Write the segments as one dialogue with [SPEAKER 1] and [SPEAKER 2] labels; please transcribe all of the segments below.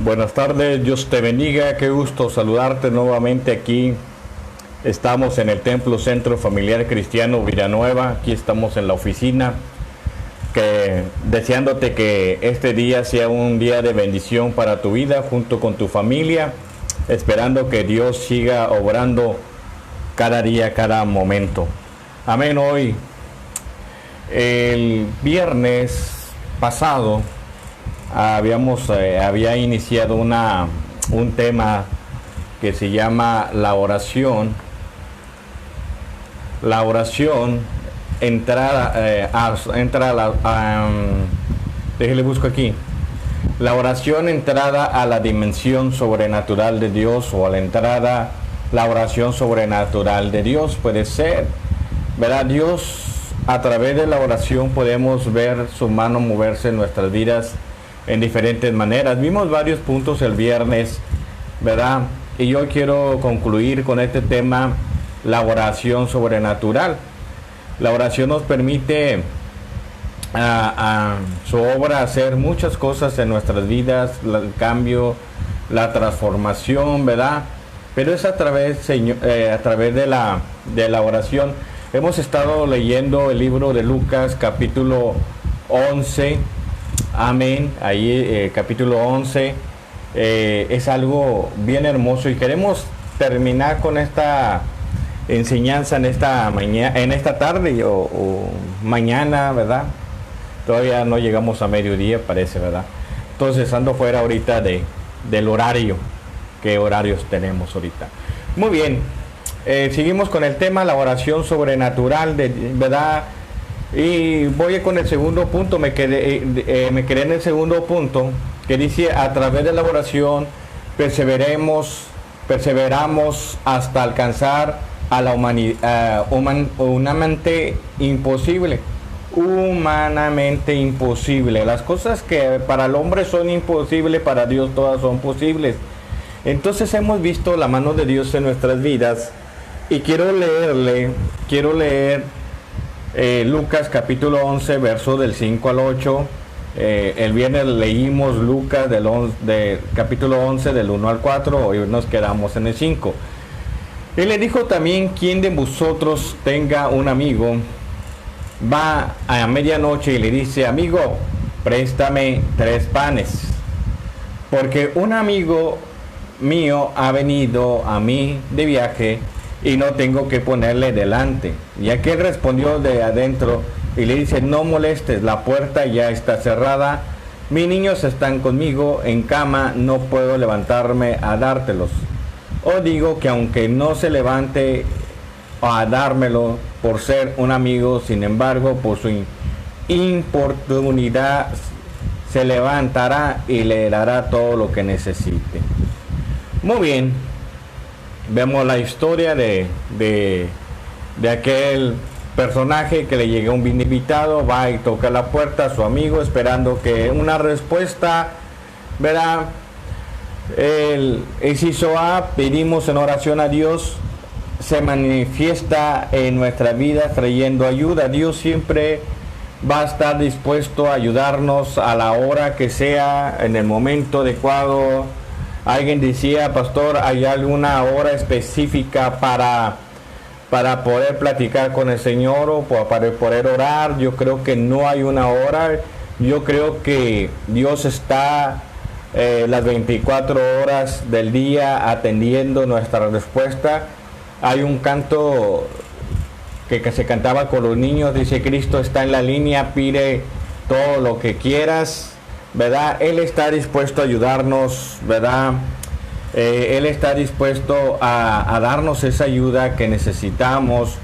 [SPEAKER 1] Buenas tardes, Dios te bendiga, qué gusto saludarte nuevamente aquí. Estamos en el Templo Centro Familiar Cristiano Villanueva, aquí estamos en la oficina, deseándote que este día sea un día de bendición para tu vida junto con tu familia, esperando que Dios siga obrando cada día, cada momento. Amén. Hoy, el viernes pasado, había iniciado un tema que se llama la oración. La oración, déjale busco aquí. La oración entrada a la dimensión sobrenatural de Dios, o a la oración sobrenatural de Dios puede ser, ¿verdad? Dios, a través de la oración podemos ver su mano moverse en nuestras vidas en diferentes maneras. Vimos varios puntos el viernes, ¿verdad? Y yo quiero concluir con este tema, la oración sobrenatural. La oración nos permite a su obra hacer muchas cosas en nuestras vidas, el cambio, la transformación, ¿verdad? Pero es a través de la oración. Hemos estado leyendo el libro de Lucas, capítulo 11. Amén. Ahí capítulo 11 es algo bien hermoso, y queremos terminar con esta enseñanza en esta tarde o mañana, ¿verdad? Todavía no llegamos a mediodía, parece, ¿verdad? Entonces ando fuera ahorita del horario. ¿Qué horarios tenemos ahorita? Muy bien. Seguimos con el tema, la oración sobrenatural, ¿verdad? Y voy con el segundo punto. Me quedé en el segundo punto, que dice: a través de la oración perseveramos hasta alcanzar a la humanamente imposible. Humanamente imposible. Las cosas que para el hombre son imposibles, para Dios todas son posibles. Entonces hemos visto la mano de Dios en nuestras vidas, y quiero leer Lucas capítulo 11, verso del 5 al 8. El viernes leímos Lucas del capítulo 11 del 1 al 4, hoy nos quedamos en el 5. Él le dijo también: ¿quién de vosotros tenga un amigo, va a medianoche y le dice: amigo, préstame 3 panes, porque un amigo mío ha venido a mí de viaje y no tengo que ponerle delante? Y aquel respondió de adentro y le dice: no molestes, la puerta ya está cerrada, mis niños están conmigo en cama, no puedo levantarme a dártelos. Os digo que aunque no se levante a dármelo por ser un amigo, sin embargo, por su importunidad se levantará y le dará todo lo que necesite. Muy bien. Vemos la historia de aquel personaje que le llega un bien invitado, va y toca la puerta a su amigo esperando que una respuesta, ¿verdad? El inciso A: pedimos en oración a Dios, se manifiesta en nuestra vida trayendo ayuda. Dios siempre va a estar dispuesto a ayudarnos a la hora que sea, en el momento adecuado. Alguien decía: pastor, ¿hay alguna hora específica para poder platicar con el Señor o para poder orar? Yo creo que no hay una hora. Yo creo que Dios está las 24 horas del día atendiendo nuestra respuesta. Hay un canto que se cantaba con los niños, dice: Cristo está en la línea, pide todo lo que quieras, ¿verdad? Él está dispuesto a ayudarnos, ¿verdad? Él está dispuesto a darnos esa ayuda que necesitamos,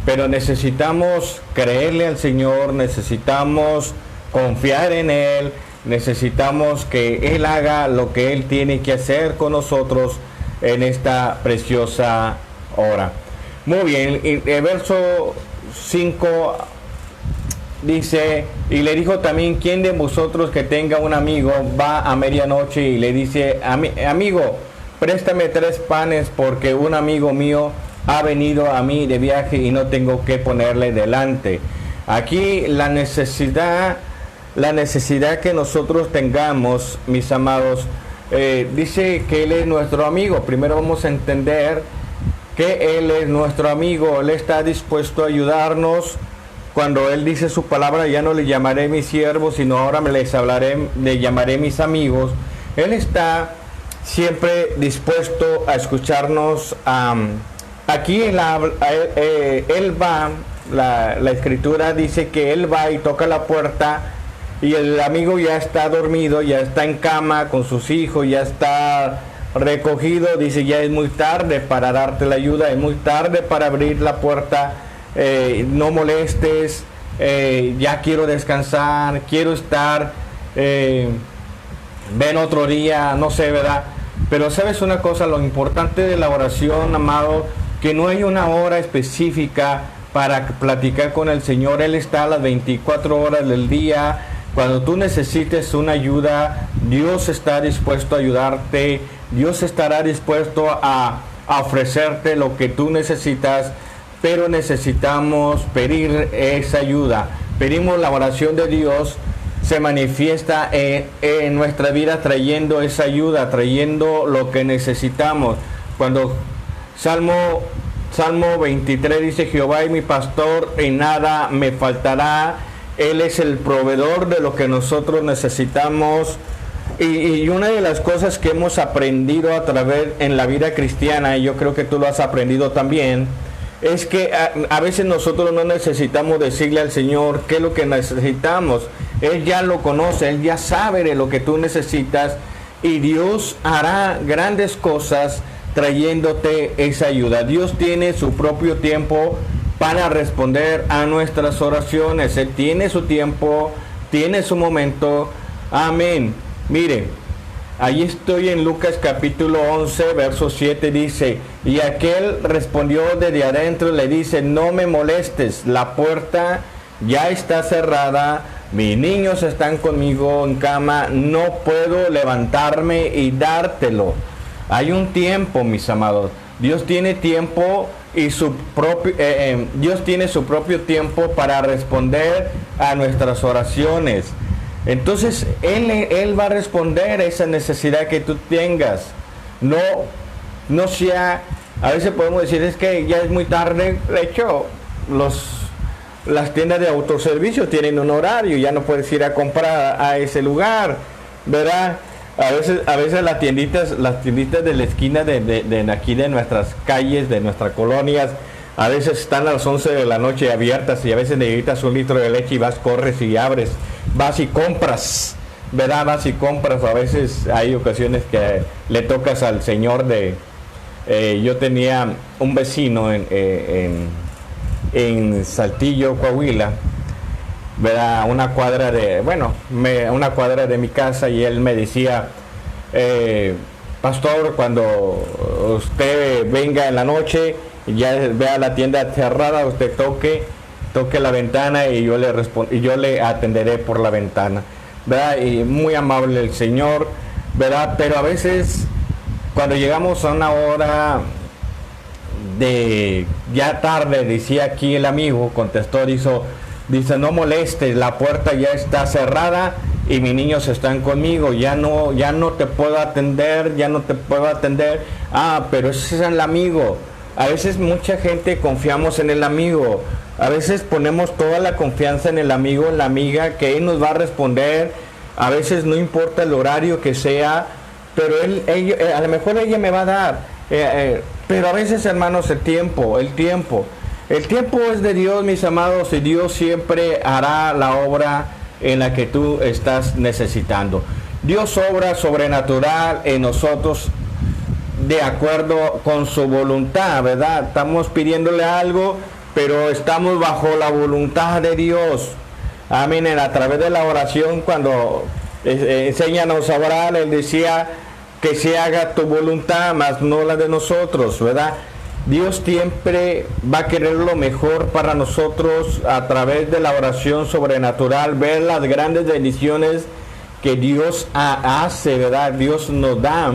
[SPEAKER 1] pero necesitamos creerle al Señor, necesitamos confiar en Él, necesitamos que Él haga lo que Él tiene que hacer con nosotros en esta preciosa hora. Muy bien, el verso 5 dice: y le dijo también: ¿quién de vosotros que tenga un amigo va a medianoche y le dice: amigo, préstame 3 panes, porque un amigo mío ha venido a mí de viaje y no tengo que ponerle delante? Aquí la necesidad que nosotros tengamos, mis amados, dice que Él es nuestro amigo. Primero vamos a entender que Él es nuestro amigo. Él está dispuesto a ayudarnos. Cuando Él dice su palabra, ya no le llamaré mis siervos, sino ahora le llamaré mis amigos. Él está siempre dispuesto a escucharnos. Aquí la escritura dice que Él va y toca la puerta y el amigo ya está dormido, ya está en cama con sus hijos, ya está recogido. Dice, ya es muy tarde para darte la ayuda, es muy tarde para abrir la puerta, no molestes, ya quiero descansar, quiero estar, ven otro día, no sé, ¿verdad? Pero sabes una cosa, lo importante de la oración, amado, que no hay una hora específica para platicar con el Señor. Él está a las 24 horas del día. Cuando tú necesites una ayuda, Dios está dispuesto a ayudarte. Dios estará dispuesto a ofrecerte lo que tú necesitas, pero necesitamos pedir esa ayuda. Pedimos la oración de Dios, se manifiesta en nuestra vida trayendo esa ayuda, trayendo lo que necesitamos. Cuando Salmo 23 dice, Jehová es mi pastor, en nada me faltará. Él es el proveedor de lo que nosotros necesitamos. Y una de las cosas que hemos aprendido a través en la vida cristiana, y yo creo que tú lo has aprendido también, es que a veces nosotros no necesitamos decirle al Señor qué es lo que necesitamos. Él ya lo conoce, Él ya sabe de lo que tú necesitas, y Dios hará grandes cosas trayéndote esa ayuda. Dios tiene su propio tiempo para responder a nuestras oraciones. Él tiene su tiempo, tiene su momento. Amén. Mire, ahí estoy en Lucas capítulo 11, verso 7, dice, y aquel respondió desde adentro, le dice, no me molestes, la puerta ya está cerrada, mis niños están conmigo en cama, no puedo levantarme y dártelo. Hay un tiempo, mis amados. Dios tiene tiempo y Dios tiene su propio tiempo para responder a nuestras oraciones. Entonces Él va a responder a esa necesidad que tú tengas. No sea, a veces podemos decir, es que ya es muy tarde. De hecho, las tiendas de autoservicio tienen un horario, ya no puedes ir a comprar a ese lugar, ¿verdad? A veces las tienditas de la esquina de aquí de nuestras calles, de nuestras colonias, a veces están a las 11 de la noche abiertas, y a veces necesitas un litro de leche y corres y abres, vas y compras, ¿verdad? Vas y compras. A veces hay ocasiones que le tocas al señor yo tenía un vecino en Saltillo, Coahuila, ¿verdad? Una cuadra de mi casa, y él me decía, pastor, cuando usted venga en la noche y ya vea la tienda cerrada, usted toque la ventana y yo le atenderé por la ventana, ¿verdad? Y muy amable el Señor, ¿verdad? Pero a veces cuando llegamos a una hora de ya tarde, decía aquí el amigo, contestó, dice, no molestes, la puerta ya está cerrada y mis niños están conmigo, ya no te puedo atender, pero ese es el amigo. A veces mucha gente confiamos en el amigo, a veces ponemos toda la confianza en el amigo, en la amiga, que él nos va a responder. A veces no importa el horario que sea, pero a lo mejor ella me va a dar, pero a veces, hermanos, el tiempo es de Dios, mis amados, y Dios siempre hará la obra en la que tú estás necesitando. Dios obra sobrenatural en nosotros de acuerdo con su voluntad, ¿verdad? Estamos pidiéndole algo, pero estamos bajo la voluntad de Dios. Amén. A través de la oración, cuando enséñanos a orar, Él decía que se haga tu voluntad, mas no la de nosotros, ¿verdad? Dios siempre va a querer lo mejor para nosotros a través de la oración sobrenatural, ver las grandes bendiciones que Dios hace, ¿verdad? Dios nos da.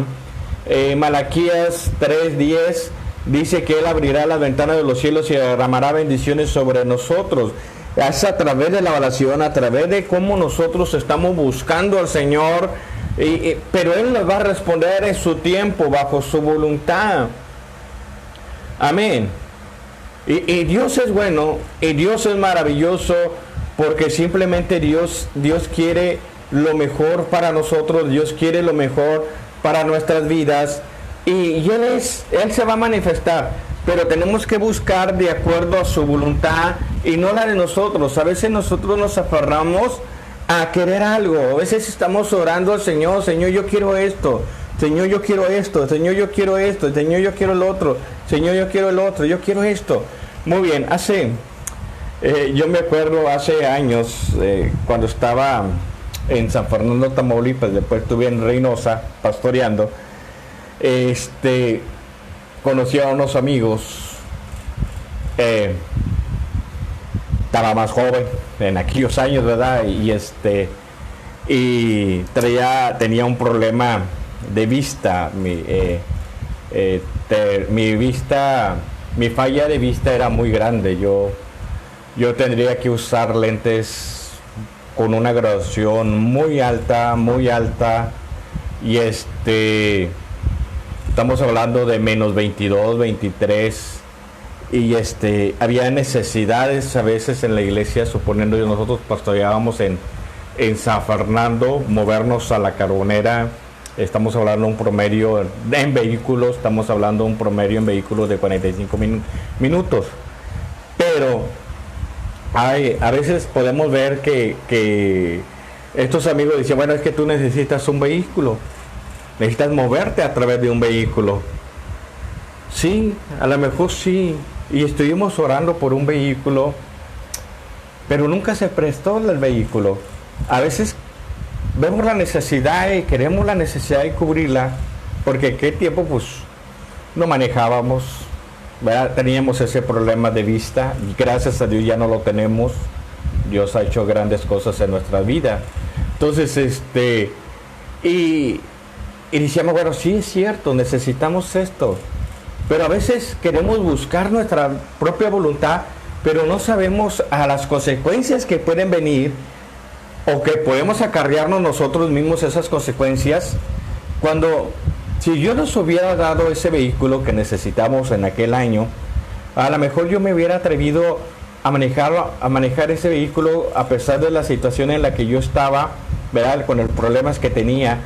[SPEAKER 1] Malaquías 3:10 dice que Él abrirá las ventanas de los cielos y derramará bendiciones sobre nosotros. Es a través de la oración, a través de cómo nosotros estamos buscando al Señor, Pero Él nos va a responder en su tiempo, bajo su voluntad. Amén. Y Dios es bueno, y Dios es maravilloso, porque simplemente Dios quiere lo mejor para nosotros, Dios quiere lo mejor para nuestras vidas, y Él se va a manifestar, pero tenemos que buscar de acuerdo a su voluntad y no la de nosotros. A veces nosotros nos aferramos a querer algo, a veces estamos orando al Señor: Señor, yo quiero esto, Señor, yo quiero esto, Señor, yo quiero esto, Señor, yo quiero el otro, Señor, yo quiero el otro, yo quiero esto. Muy bien, yo me acuerdo hace años, cuando estaba en San Fernando, Tamaulipas, después estuve en Reynosa pastoreando, conocí a unos amigos, estaba más joven en aquellos años, ¿verdad? Y tenía un problema de vista. Mi falla de vista era muy grande. Yo tendría que usar lentes con una graduación muy alta, y estamos hablando de menos 22, 23, y había necesidades a veces en la iglesia, suponiendo que nosotros pastoreábamos en San Fernando, movernos a la Carbonera. Estamos hablando de un promedio en vehículos, de 45 minutos. Pero a veces podemos ver que estos amigos decían: bueno, es que tú necesitas un vehículo, necesitas moverte a través de un vehículo. Sí, a lo mejor sí, y estuvimos orando por un vehículo, pero nunca se prestó el vehículo. A veces vemos la necesidad y queremos la necesidad de cubrirla, porque qué tiempo pues no manejábamos, ¿verdad? Teníamos ese problema de vista, y gracias a Dios ya no lo tenemos. Dios ha hecho grandes cosas en nuestra vida. Entonces, y decíamos: bueno, sí es cierto, necesitamos esto, pero a veces queremos buscar nuestra propia voluntad, pero no sabemos a las consecuencias que pueden venir, o que podemos acarrearnos nosotros mismos esas consecuencias. Si yo nos hubiera dado ese vehículo que necesitamos en aquel año, a lo mejor yo me hubiera atrevido a manejar ese vehículo, a pesar de la situación en la que yo estaba, ¿verdad? Con los problemas que tenía.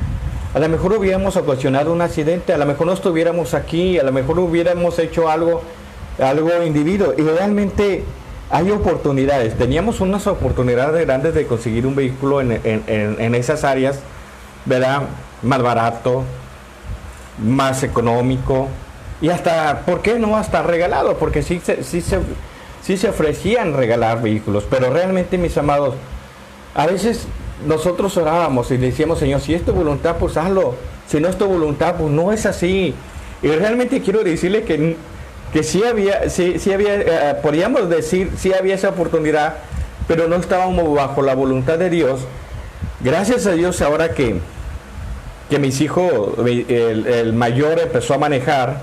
[SPEAKER 1] A lo mejor hubiéramos ocasionado un accidente, a lo mejor no estuviéramos aquí, a lo mejor hubiéramos hecho algo individuo. Y realmente hay oportunidades. Teníamos unas oportunidades grandes de conseguir un vehículo en esas áreas, ¿verdad? Más barato, más económico, y hasta, ¿por qué no? Hasta regalado, porque sí se ofrecían regalar vehículos. Pero realmente, mis amados, a veces nosotros orábamos y decíamos: Señor, si es tu voluntad, pues hazlo. Si no es tu voluntad, pues no es así. Y realmente quiero decirle que sí había, podríamos decir, sí había esa oportunidad, pero no estábamos bajo la voluntad de Dios. Gracias a Dios, ahora que mis hijos, el mayor empezó a manejar,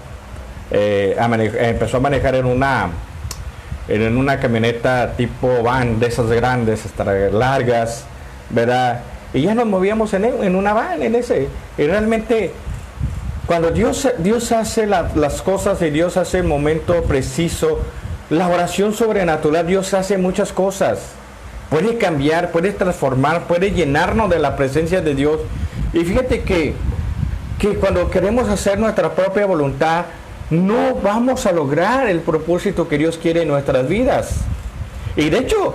[SPEAKER 1] en una camioneta tipo van, de esas grandes, hasta largas, ¿verdad? Y ya nos movíamos en una van, y realmente, cuando Dios hace las cosas, y Dios hace el momento preciso, la oración sobrenatural, Dios hace muchas cosas. Puede cambiar, puede transformar, puede llenarnos de la presencia de Dios. Y fíjate que cuando queremos hacer nuestra propia voluntad, no vamos a lograr el propósito que Dios quiere en nuestras vidas. Y de hecho,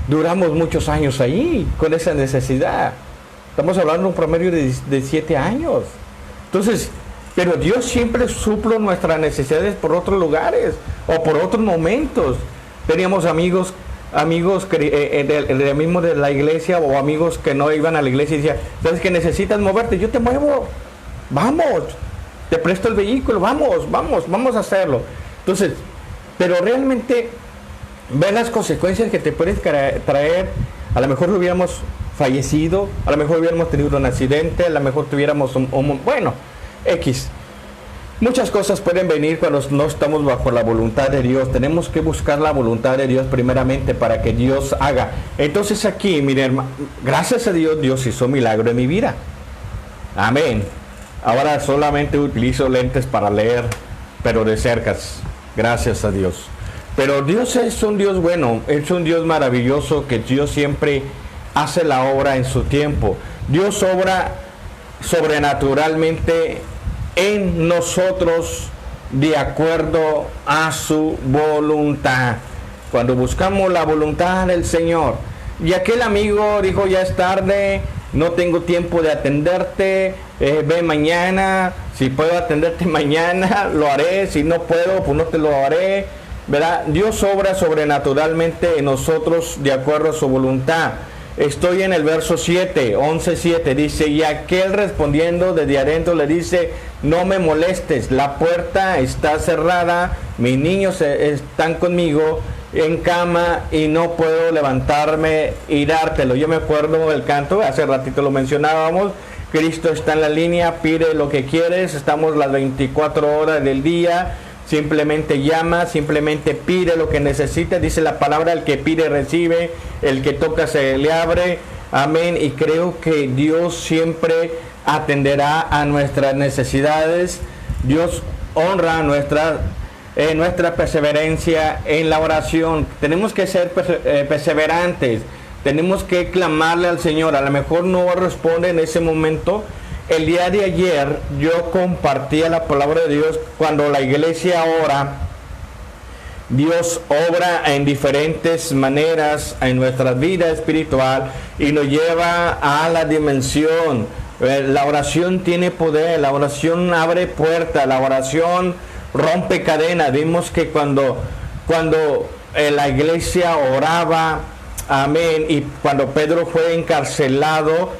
[SPEAKER 1] duramos muchos años ahí con esa necesidad. Estamos hablando de un promedio de 7 años. Entonces, pero Dios siempre suple nuestras necesidades por otros lugares o por otros momentos. Teníamos amigos mismo de la iglesia, o amigos que no iban a la iglesia, y decían: ¿sabes que necesitas moverte? Yo te muevo, vamos, te presto el vehículo, vamos a hacerlo. Entonces, pero realmente ve las consecuencias que te puedes traer. A lo mejor hubiéramos fallecido, a lo mejor hubiéramos tenido un accidente, a lo mejor tuviéramos bueno, X. Muchas cosas pueden venir cuando no estamos bajo la voluntad de Dios. Tenemos que buscar la voluntad de Dios primeramente para que Dios haga. Entonces aquí, miren, gracias a Dios, Dios hizo milagro en mi vida. Amén. Ahora solamente utilizo lentes para leer, pero de cerca. Gracias a Dios. Pero Dios es un Dios bueno, es un Dios maravilloso, que Dios siempre hace la obra en su tiempo. Dios obra sobrenaturalmente en nosotros de acuerdo a su voluntad. Cuando buscamos la voluntad del Señor. Y aquel amigo dijo, ya es tarde, no tengo tiempo de atenderte, ve mañana, si puedo atenderte mañana, lo haré, si no puedo, pues no te lo haré, ¿verdad? Dios obra sobrenaturalmente en nosotros de acuerdo a su voluntad. Estoy en el verso 7, 11:7, dice, y aquel respondiendo desde adentro le dice, no me molestes, la puerta está cerrada, mis niños están conmigo en cama y no puedo levantarme y dártelo. Yo me acuerdo del canto, hace ratito lo mencionábamos, Cristo está en la línea, pide lo que quieres, estamos las 24 horas del día, simplemente llama, simplemente pide lo que necesita, dice la palabra, el que pide recibe, el que toca se le abre, amén, y creo que Dios siempre atenderá a nuestras necesidades. Dios honra nuestra perseverancia en la oración. Tenemos que ser perseverantes, tenemos que clamarle al Señor. A lo mejor no responde en ese momento. El día de ayer yo compartía la palabra de Dios. Cuando la iglesia ora, Dios obra en diferentes maneras en nuestra vida espiritual y nos lleva a la dimensión. La oración tiene poder, la oración abre puertas, la oración rompe cadenas. Vimos que cuando la iglesia oraba, amén, y cuando Pedro fue encarcelado,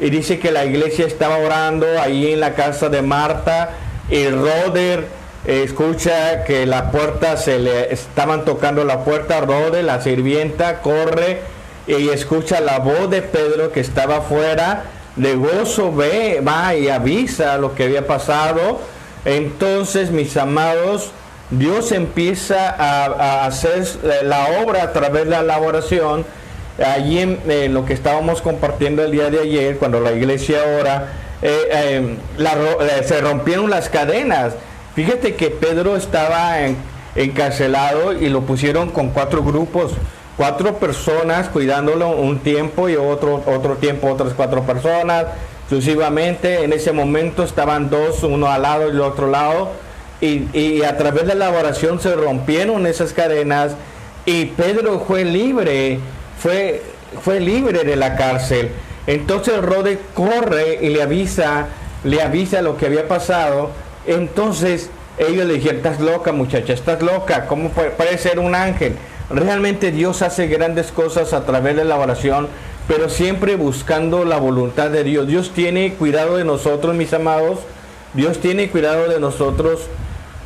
[SPEAKER 1] y dice que la iglesia estaba orando ahí en la casa de Marta, y Roder escucha que la puerta, se le estaban tocando la puerta. Roder, la sirvienta, corre y escucha la voz de Pedro que estaba afuera, de gozo va y avisa lo que había pasado. Entonces, mis amados, Dios empieza a hacer la obra a través de la oración. Allí en lo que estábamos compartiendo el día de ayer, cuando la iglesia ora, se rompieron las cadenas. Fíjate que Pedro estaba encarcelado y lo pusieron con 4 grupos, 4 personas cuidándolo un tiempo y otro tiempo otras 4 personas. Sucesivamente, en ese momento estaban 2, uno al lado y el otro lado, y a través de la oración se rompieron esas cadenas y Pedro fue libre, fue libre de la cárcel. Entonces Rode corre y le avisa lo que había pasado. Entonces ellos le dijeron, estás loca, muchacha, estás loca, ¿cómo puede ser un ángel? Realmente Dios hace grandes cosas a través de la oración, pero siempre buscando la voluntad de Dios. Dios tiene cuidado de nosotros, mis amados. Dios tiene cuidado de nosotros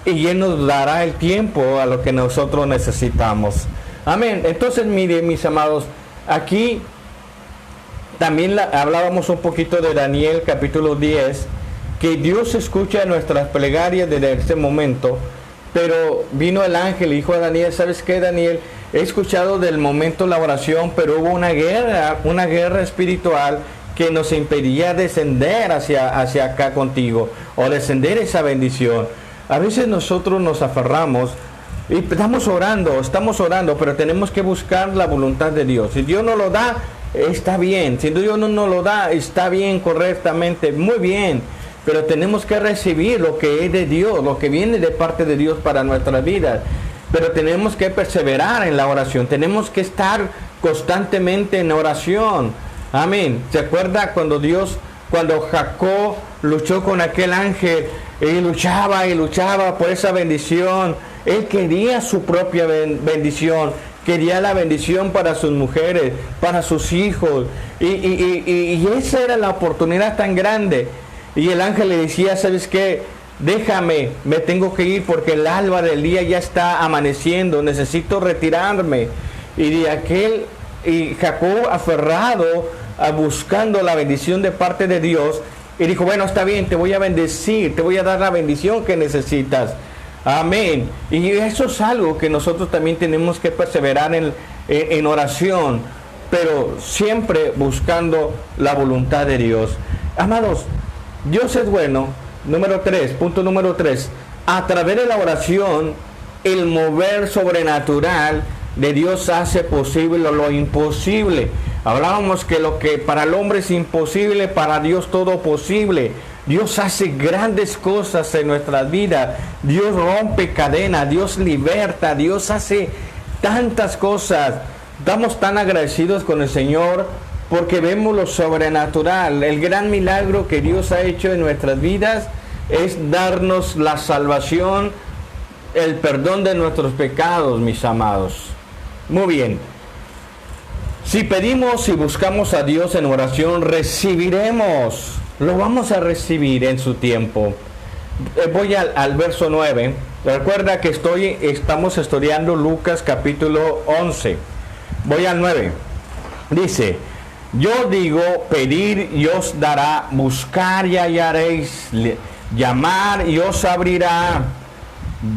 [SPEAKER 1] y Él nos dará el tiempo a lo que nosotros necesitamos. Amén. Entonces, miren, mis amados, aquí también hablábamos un poquito de Daniel capítulo 10, que Dios escucha nuestras plegarias desde ese momento, pero vino el ángel y dijo a Daniel, ¿sabes qué, Daniel? He escuchado del momento la oración, pero hubo una guerra espiritual que nos impedía descender hacia acá contigo, o descender esa bendición. A veces nosotros nos aferramos y estamos orando, pero tenemos que buscar la voluntad de Dios. Si Dios no lo da, está bien. Si Dios no lo da, está bien, correctamente, muy bien. Pero tenemos que recibir lo que es de Dios, lo que viene de parte de Dios para nuestras vidas. Pero tenemos que perseverar en la oración, tenemos que estar constantemente en oración. Amén. ¿Se acuerda cuando Jacob luchó con aquel ángel y luchaba por esa bendición? Él quería su propia bendición, quería la bendición para sus mujeres, para sus hijos, y esa era la oportunidad tan grande. Y el ángel le decía, ¿sabes qué? Déjame, me tengo que ir porque el alba del día ya está amaneciendo, necesito retirarme. Y Jacob, aferrado, buscando la bendición de parte de Dios, Y dijo, bueno, está bien, te voy a bendecir, te voy a dar la bendición que necesitas. Amén. Y eso es algo que nosotros también tenemos que perseverar en oración, pero siempre buscando la voluntad de Dios. Amados, Dios es bueno. Punto número 3. A través de la oración, el mover sobrenatural de Dios hace posible lo imposible. Hablábamos que lo que para el hombre es imposible, para Dios todo posible. Dios hace grandes cosas en nuestras vidas. Dios rompe cadenas, Dios liberta, Dios hace tantas cosas. Estamos tan agradecidos con el Señor porque vemos lo sobrenatural. El gran milagro que Dios ha hecho en nuestras vidas es darnos la salvación, el perdón de nuestros pecados, mis amados. Muy bien. Si pedimos y buscamos a Dios en oración, recibiremos. Lo vamos a recibir en su tiempo. Voy al verso 9. Recuerda que estamos estudiando Lucas capítulo 11. Voy al 9. Dice, yo digo, pedir y os dará, buscar y hallaréis, llamar y os abrirá.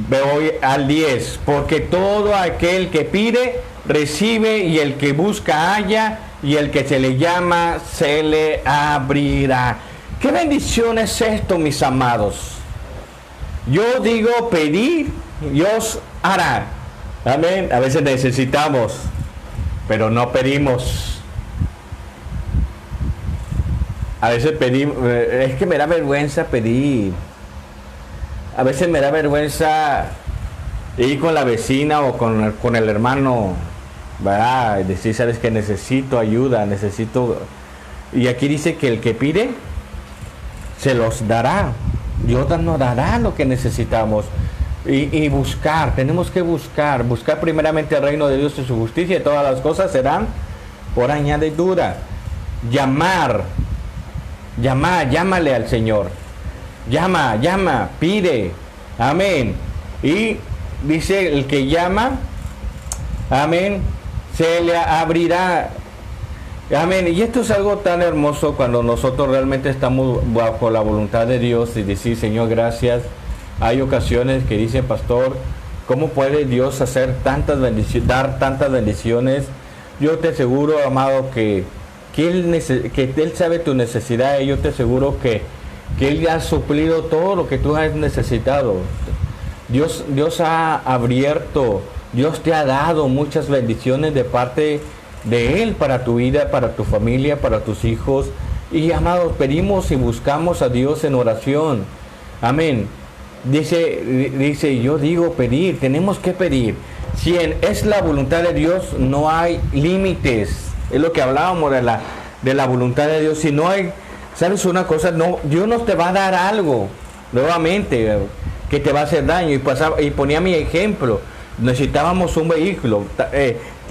[SPEAKER 1] Voy al 10. Porque todo aquel que pide, recibe, y el que busca halla, y el que se le llama se le abrirá. ¿Qué bendición es esto, mis amados? Yo digo, pedir y os hará. Amén. A veces necesitamos, pero no pedimos. A veces pedimos, es que me da vergüenza pedir. A veces me da vergüenza ir con la vecina o con el hermano, ¿verdad? Decir, sabes que necesito ayuda, necesito. Y aquí dice que el que pide, se los dará. Dios nos dará lo que necesitamos. Y buscar, tenemos que buscar primeramente el reino de Dios y su justicia, y todas las cosas serán por añadidura. Llámale al Señor. Llama, pide. Amén. Y dice, el que llama, amén, se le abrirá. Amén. Y esto es algo tan hermoso cuando nosotros realmente estamos bajo la voluntad de Dios y decir, Señor, gracias. Hay ocasiones que dice, pastor, ¿cómo puede Dios hacer dar tantas bendiciones? Yo te aseguro, amado, que Él sabe tu necesidad, y yo te aseguro que Él ya ha suplido todo lo que tú has necesitado. Dios ha abierto, Dios te ha dado muchas bendiciones de parte de Él para tu vida, para tu familia, para tus hijos. Y amados, pedimos y buscamos a Dios en oración. Amén. Dice, yo digo pedir, tenemos que pedir. Si es la voluntad de Dios, no hay límites. Es lo que hablábamos de la voluntad de Dios. Si no hay, ¿sabes una cosa? No, Dios no te va a dar algo, nuevamente, que te va a hacer daño. Y ponía mi ejemplo. Necesitábamos un vehículo.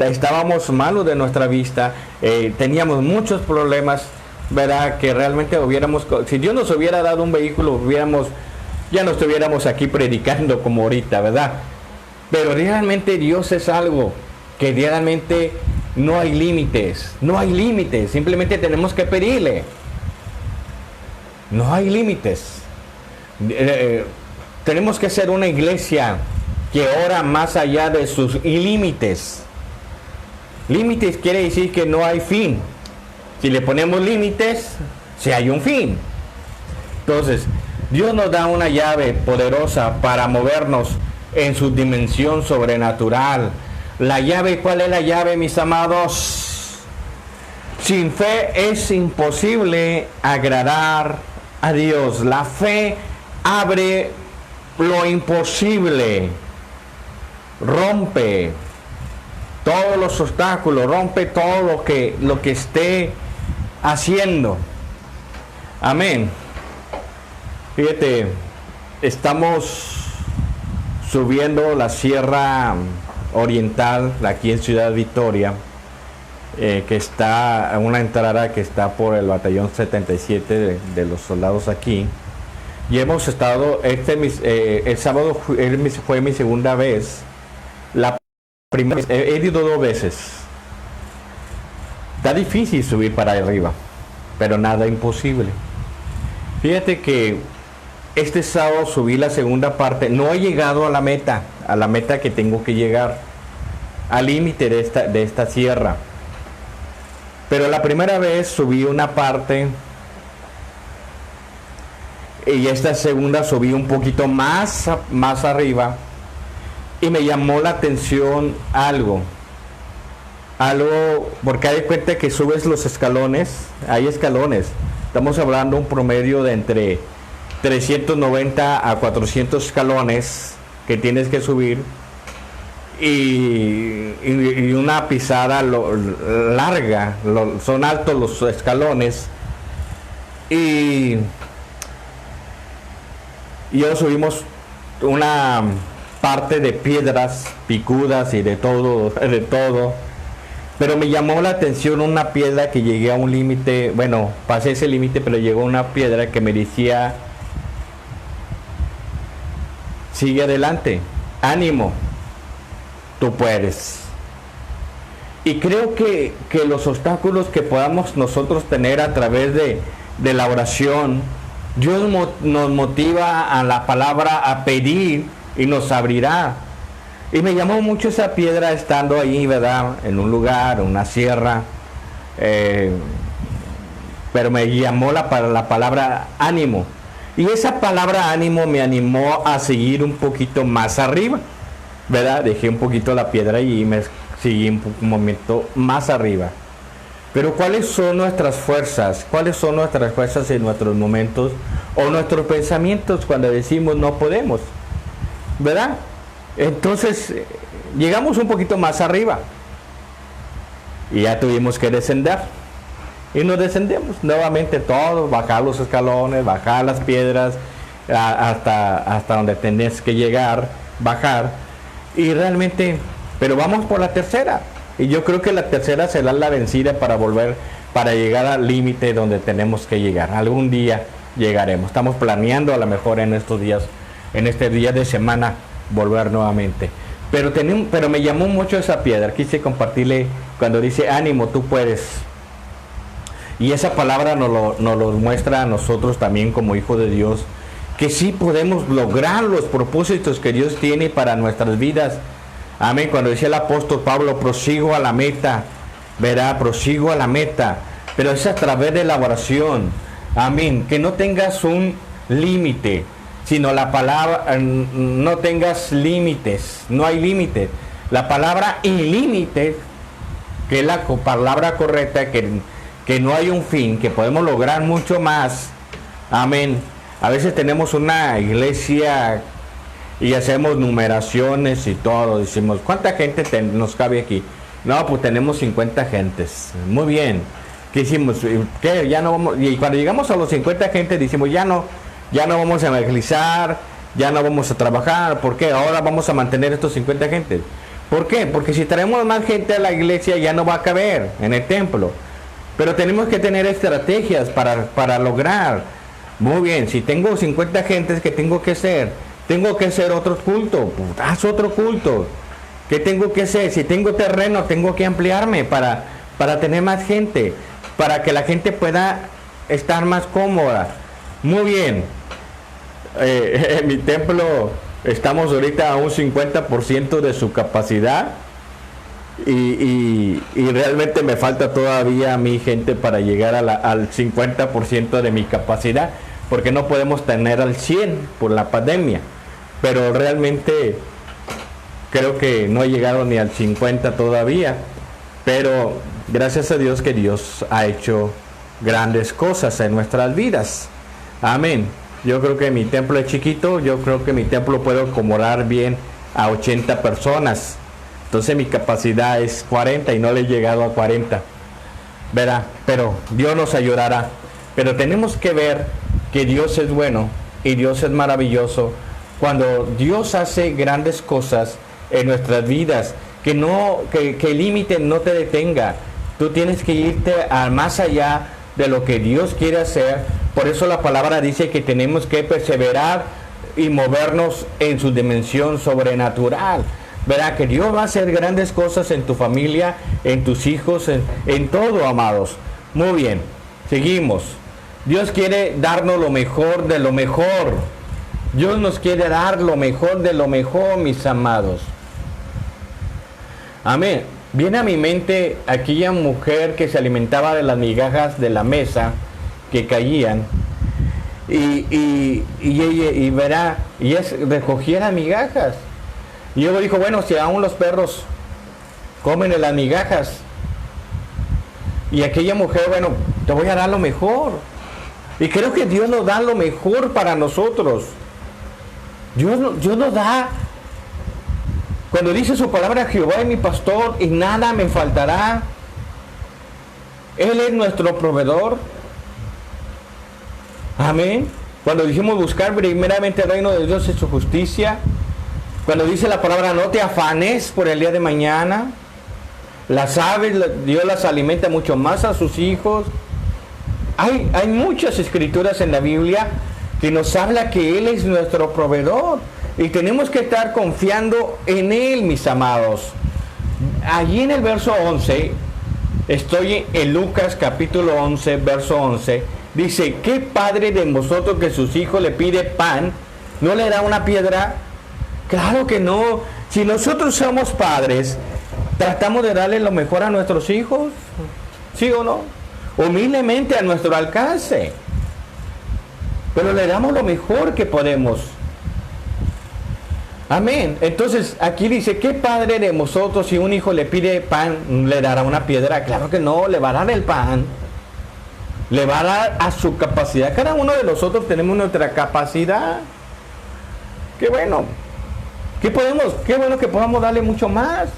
[SPEAKER 1] Estábamos malos de nuestra vista. Teníamos muchos problemas, ¿verdad? Que realmente si Dios nos hubiera dado un vehículo, ya no estuviéramos aquí predicando como ahorita, ¿verdad? Pero realmente Dios es algo que realmente no hay límites, simplemente tenemos que pedirle. No hay límites. Tenemos que ser una iglesia que ora más allá de sus límites. Límites quiere decir que no hay fin. Si le ponemos límites, si hay un fin. Entonces, Dios nos da una llave poderosa para movernos en su dimensión sobrenatural. La llave, ¿cuál es la llave, mis amados? Sin fe es imposible agradar a Dios. La fe abre lo imposible, rompe todos los obstáculos, rompe todo lo que esté haciendo. Amén. Fíjate, estamos subiendo la Sierra Oriental aquí en Ciudad Victoria, que está en una entrada que está por el batallón 77 de los soldados aquí, y hemos estado el sábado fue mi segunda vez. La primera vez he ido 2 veces. Está difícil subir para arriba, pero nada imposible. Fíjate que este sábado subí la segunda parte. No he llegado a la meta que tengo que llegar, al límite de esta sierra. Pero la primera vez subí una parte y esta segunda subí un poquito más arriba y me llamó la atención algo, porque hay cuenta que subes los escalones, hay escalones, estamos hablando un promedio de entre 390 a 400 escalones que tienes que subir y una pisada larga, son altos los escalones y yo subimos una parte de piedras picudas y de todo, pero me llamó la atención una piedra que llegué a un límite, bueno, pasé ese límite, pero llegó una piedra que me decía: sigue adelante, ánimo, tú puedes. Y creo que los obstáculos que podamos nosotros tener a través de la oración, Dios nos motiva a la palabra a pedir y nos abrirá. Y me llamó mucho esa piedra estando ahí, ¿verdad? En un lugar, una sierra. Pero me llamó la palabra ánimo. Y esa palabra ánimo me animó a seguir un poquito más arriba, ¿verdad? Dejé un poquito la piedra y me seguí un momento más arriba. Pero ¿cuáles son nuestras fuerzas? ¿Cuáles son nuestras fuerzas en nuestros momentos o nuestros pensamientos cuando decimos no podemos? ¿Verdad? Entonces llegamos un poquito más arriba y ya tuvimos que descender. Y nos descendemos nuevamente todos, bajar los escalones, bajar las piedras hasta donde tenés que llegar, bajar. Y realmente, pero vamos por la tercera. Y yo creo que la tercera será la vencida para llegar al límite donde tenemos que llegar. Algún día llegaremos. Estamos planeando a lo mejor en estos días, en este día de semana, volver nuevamente. Pero me llamó mucho esa piedra. Quise compartirle cuando dice ánimo, tú puedes. Y esa palabra nos lo muestra a nosotros también como hijos de Dios, que sí podemos lograr los propósitos que Dios tiene para nuestras vidas. Amén. Cuando decía el apóstol Pablo, prosigo a la meta, verá, prosigo a la meta, pero es a través de la oración. Amén. Que no tengas un límite, sino la palabra, no tengas límites, no hay límite. La palabra ilímite, que es la palabra correcta, que no hay un fin, que podemos lograr mucho más. Amén. A veces tenemos una iglesia y hacemos numeraciones y todo. Decimos, ¿cuánta gente nos cabe aquí? No, pues tenemos 50 gentes. Muy bien. ¿Qué hicimos? ¿Qué? Ya no vamos. Y cuando llegamos a los 50 gentes, decimos, ya no vamos a evangelizar, ya no vamos a trabajar. ¿Por qué? Ahora vamos a mantener estos 50 gentes. ¿Por qué? Porque si traemos más gente a la iglesia, ya no va a caber en el templo. Pero tenemos que tener estrategias para lograr. Muy bien, si tengo 50 gentes, ¿qué tengo que hacer? Tengo que hacer otro culto. Pues, haz otro culto. ¿Qué tengo que hacer? Si tengo terreno, tengo que ampliarme para tener más gente, para que la gente pueda estar más cómoda. Muy bien. En mi templo estamos ahorita a un 50% de su capacidad. Y realmente me falta todavía a mi gente para llegar al 50% de mi capacidad, porque no podemos tener al 100 por la pandemia, pero realmente creo que no he llegado ni al 50 todavía, pero gracias a Dios que Dios ha hecho grandes cosas en nuestras vidas. Amén. Yo creo que mi templo es chiquito, yo creo que mi templo puede acomodar bien a 80 personas. Entonces mi capacidad es 40 y no le he llegado a 40, ¿verdad? Pero Dios nos ayudará. Pero tenemos que ver que Dios es bueno y Dios es maravilloso. Cuando Dios hace grandes cosas en nuestras vidas, que el límite no te detenga. Tú tienes que irte más allá de lo que Dios quiere hacer. Por eso la palabra dice que tenemos que perseverar y movernos en su dimensión sobrenatural. Verá que Dios va a hacer grandes cosas en tu familia, en tus hijos, en todo, amados. Muy bien, seguimos. Dios quiere darnos lo mejor de lo mejor. Dios nos quiere dar lo mejor de lo mejor, mis amados. Amén. Viene a mi mente aquella mujer que se alimentaba de las migajas de la mesa que caían. Y ella recogía las migajas. Y luego dijo, bueno, si aún los perros comen de las migajas. Y aquella mujer, bueno, te voy a dar lo mejor. Y creo que Dios nos da lo mejor para nosotros. Dios nos da, cuando dice su palabra, Jehová es mi pastor y nada me faltará. Él es nuestro proveedor. Amén. Cuando dijimos buscar primeramente el reino de Dios y su justicia. Cuando dice la palabra, no te afanes por el día de mañana. Las aves, Dios las alimenta mucho más a sus hijos. Hay muchas escrituras en la Biblia que nos habla que Él es nuestro proveedor. Y tenemos que estar confiando en Él, mis amados. Allí en el verso 11, estoy en Lucas capítulo 11, verso 11. Dice, ¿qué padre de vosotros que sus hijos le pide pan, no le da una piedra? Claro que no. Si nosotros somos padres, tratamos de darle lo mejor a nuestros hijos, ¿sí o no? Humildemente a nuestro alcance. Pero le damos lo mejor que podemos. Amén. Entonces aquí dice, ¿qué padre de vosotros si un hijo le pide pan, le dará una piedra? Claro que no, le va a dar el pan. Le va a dar a su capacidad. Cada uno de nosotros tenemos nuestra capacidad. Qué bueno. Qué bueno que podamos darle mucho más.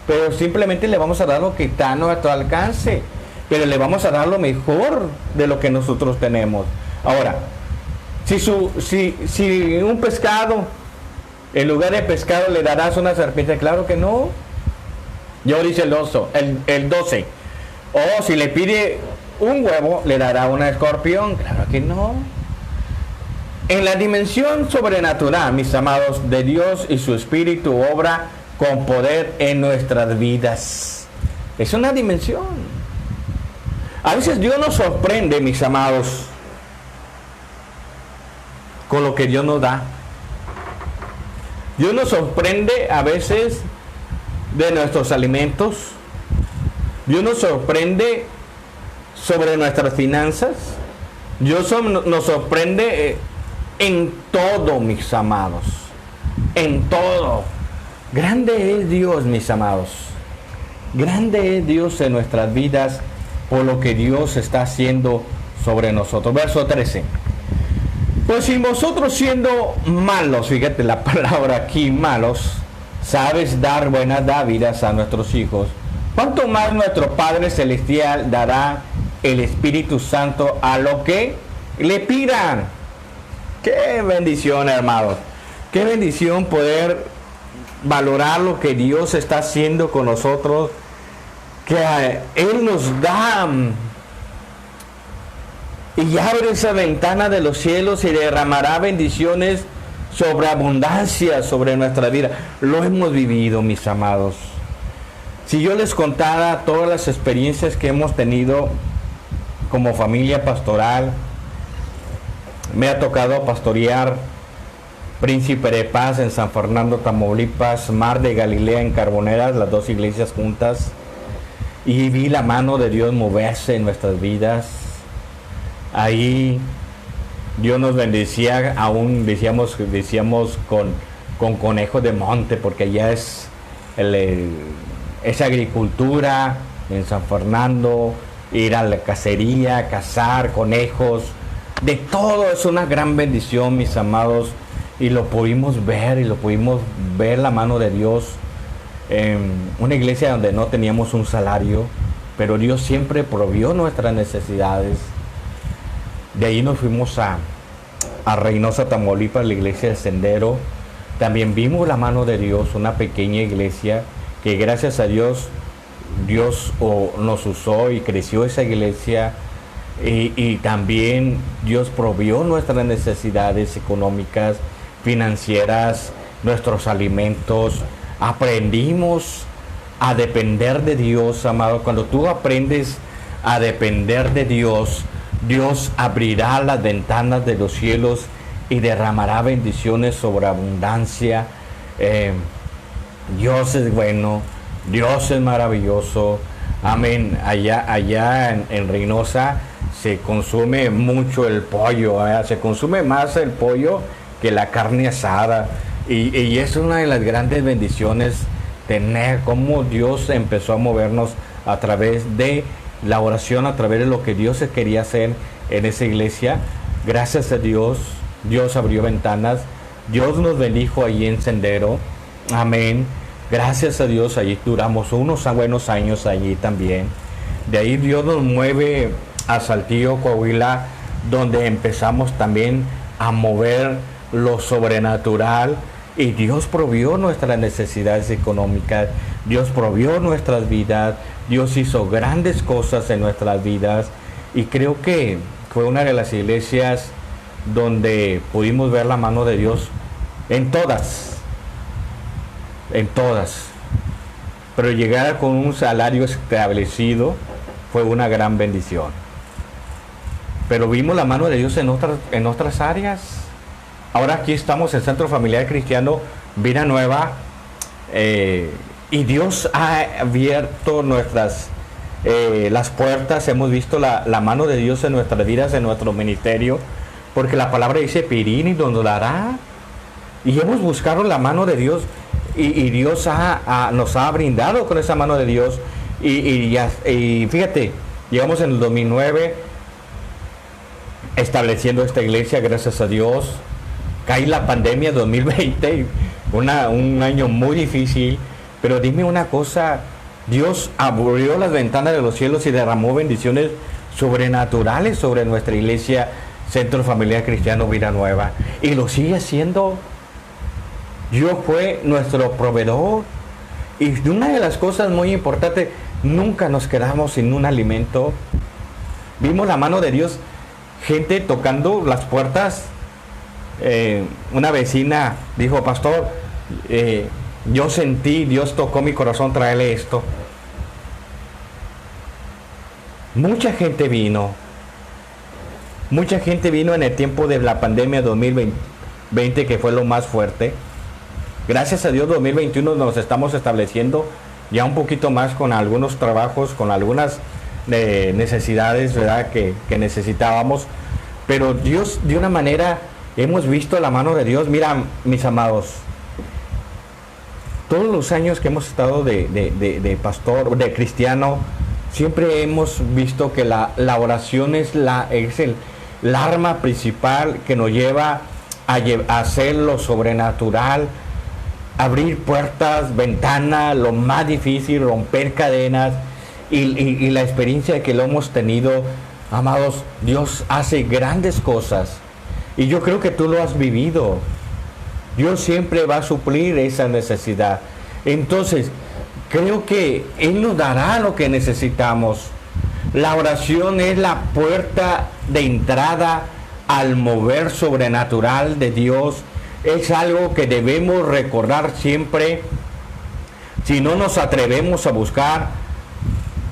[SPEAKER 1] Pero simplemente le vamos a dar lo que está a nuestro alcance. Pero le vamos a dar lo mejor de lo que nosotros tenemos. Ahora, si un pescado, en lugar de pescado le darás una serpiente, claro que no. Yo dice el 12. O si le pide un huevo, le dará una escorpión, claro que no. En la dimensión sobrenatural, mis amados, de Dios y su Espíritu obra con poder en nuestras vidas. Es una dimensión. A veces Dios nos sorprende, mis amados, con lo que Dios nos da. Dios nos sorprende a veces de nuestros alimentos. Dios nos sorprende sobre nuestras finanzas. Dios nos sorprende en todo, mis amados. En todo. Grande es Dios, mis amados. Grande es Dios en nuestras vidas por lo que Dios está haciendo sobre nosotros. Verso 13. Pues si vosotros siendo malos, fíjate la palabra aquí, malos, sabes dar buenas dávidas a nuestros hijos, ¿cuánto más nuestro Padre Celestial dará el Espíritu Santo a lo que le pidan? ¡Qué bendición, hermanos! ¡Qué bendición poder valorar lo que Dios está haciendo con nosotros! Que Él nos da y abre esa ventana de los cielos y derramará bendiciones sobre abundancia sobre nuestra vida. Lo hemos vivido, mis amados. Si yo les contara todas las experiencias que hemos tenido como familia pastoral, me ha tocado pastorear Príncipe de Paz en San Fernando, Tamaulipas, Mar de Galilea en Carboneras, las dos iglesias juntas, y vi la mano de Dios moverse en nuestras vidas. Ahí Dios nos bendecía, aún decíamos con conejos de monte, porque allá es agricultura en San Fernando, ir a la cacería, cazar conejos, de todo. Es una gran bendición, mis amados, y lo pudimos ver la mano de Dios en una iglesia donde no teníamos un salario, pero Dios siempre provió nuestras necesidades. De ahí nos fuimos a Reynosa, Tamaulipas, la iglesia del Sendero. También vimos la mano de Dios, una pequeña iglesia que gracias a Dios nos usó y creció esa iglesia. Y también Dios provió nuestras necesidades económicas, financieras, nuestros alimentos. Aprendimos a depender de Dios, amado. Cuando tú aprendes a depender de Dios, Dios abrirá las ventanas de los cielos y derramará bendiciones sobre abundancia. Dios es bueno, Dios es maravilloso. Amén. Allá en Reynosa se consume mucho el pollo, se consume más el pollo que la carne asada. Y es una de las grandes bendiciones tener cómo Dios empezó a movernos a través de la oración, a través de lo que Dios quería hacer en esa iglesia. Gracias a Dios, Dios abrió ventanas, Dios nos bendijo allí en Sendero. Amén. Gracias a Dios, allí duramos unos buenos años allí también. De ahí Dios nos mueve a Saltillo, Coahuila, donde empezamos también a mover lo sobrenatural. Y Dios provió nuestras necesidades económicas, Dios provió nuestras vidas, Dios hizo grandes cosas en nuestras vidas. Y creo que fue una de las iglesias donde pudimos ver la mano de Dios en todas. Pero llegar con un salario establecido fue una gran bendición. Pero vimos la mano de Dios en otras áreas. Ahora aquí estamos en el Centro Familiar Cristiano Vida Nueva, y Dios ha abierto las puertas. Hemos visto la mano de Dios en nuestras vidas, en nuestro ministerio, porque la palabra dice Pirín y donde la hará. Y hemos buscado la mano de Dios, y Dios nos ha brindado con esa mano de Dios. Y fíjate, llegamos en el 2009 estableciendo esta iglesia, gracias a Dios. Cae la pandemia 2020, un año muy difícil, pero dime una cosa, Dios abrió las ventanas de los cielos y derramó bendiciones sobrenaturales sobre nuestra iglesia, Centro Familiar Cristiano Vida Nueva, y lo sigue haciendo. Dios fue nuestro proveedor, y una de las cosas muy importantes, nunca nos quedamos sin un alimento. Vimos la mano de Dios, gente tocando las puertas. Una vecina dijo: pastor, yo sentí, Dios tocó mi corazón traerle esto. Mucha gente vino en el tiempo de la pandemia 2020, que fue lo más fuerte. Gracias a Dios 2021 nos estamos estableciendo ya un poquito más con algunos trabajos, con algunas necesidades, ¿verdad?, que necesitábamos. Pero Dios, de una manera, hemos visto la mano de Dios. Mira, mis amados, todos los años que hemos estado de pastor, de cristiano, siempre hemos visto que la oración es el arma principal que nos lleva a hacer lo sobrenatural, abrir puertas, ventanas, lo más difícil, romper cadenas. Y la experiencia que lo hemos tenido, amados, Dios hace grandes cosas. Y yo creo que tú lo has vivido. Dios siempre va a suplir esa necesidad. Entonces, creo que Él nos dará lo que necesitamos. La oración es la puerta de entrada al mover sobrenatural de Dios. Es algo que debemos recordar siempre. Si no nos atrevemos a buscar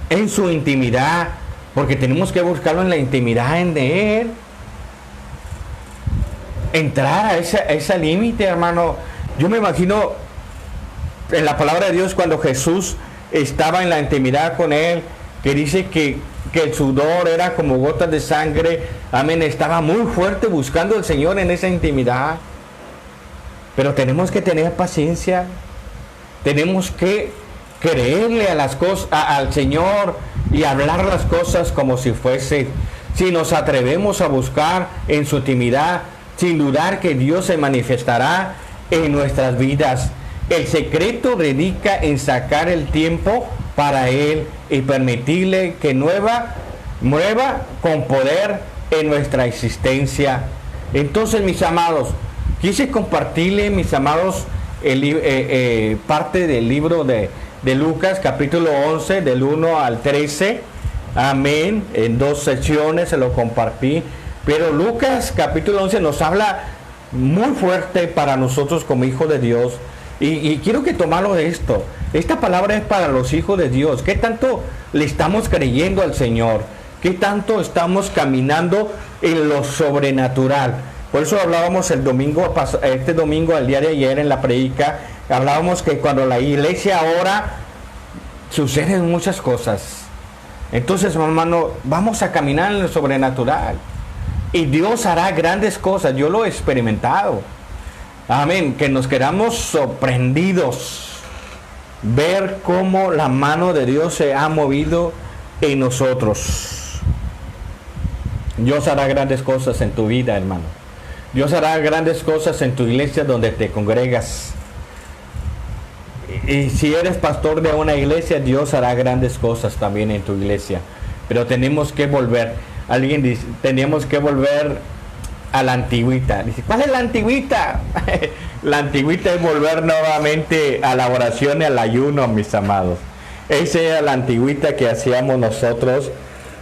[SPEAKER 1] en su intimidad, porque tenemos que buscarlo en la intimidad de Él. Entrar a ese límite, hermano. Yo me imagino en la palabra de Dios cuando Jesús estaba en la intimidad con Él, que dice que el sudor era como gotas de sangre. Amén. Estaba muy fuerte buscando al Señor en esa intimidad. Pero tenemos que tener paciencia. Tenemos que creerle a las cosas, al Señor, y hablar las cosas como si fuese. Si nos atrevemos a buscar en su intimidad, sin dudar que Dios se manifestará en nuestras vidas. El secreto radica en sacar el tiempo para Él y permitirle que mueva con poder en nuestra existencia. Entonces, mis amados, quise compartirle, mis amados, parte del libro de Lucas, capítulo 11, del 1 al 13. Amén. En 2 secciones se lo compartí. Pero Lucas capítulo 11 nos habla muy fuerte para nosotros como hijos de Dios. Y quiero que tomamos esto. Esta palabra es para los hijos de Dios. ¿Qué tanto le estamos creyendo al Señor? ¿Qué tanto estamos caminando en lo sobrenatural? Por eso hablábamos este domingo, el día de ayer en la predica, hablábamos que cuando la iglesia ora, suceden muchas cosas. Entonces, hermano, vamos a caminar en lo sobrenatural. Y Dios hará grandes cosas. Yo lo he experimentado. Amén. Que nos quedamos sorprendidos. Ver cómo la mano de Dios se ha movido en nosotros. Dios hará grandes cosas en tu vida, hermano. Dios hará grandes cosas en tu iglesia donde te congregas. Y si eres pastor de una iglesia, Dios hará grandes cosas también en tu iglesia. Pero tenemos que volver. Alguien dice, tenemos que volver a la antigüita. Dice, ¿cuál es la antigüita? La antigüita es volver nuevamente a la oración y al ayuno, mis amados. Esa era la antigüita que hacíamos nosotros,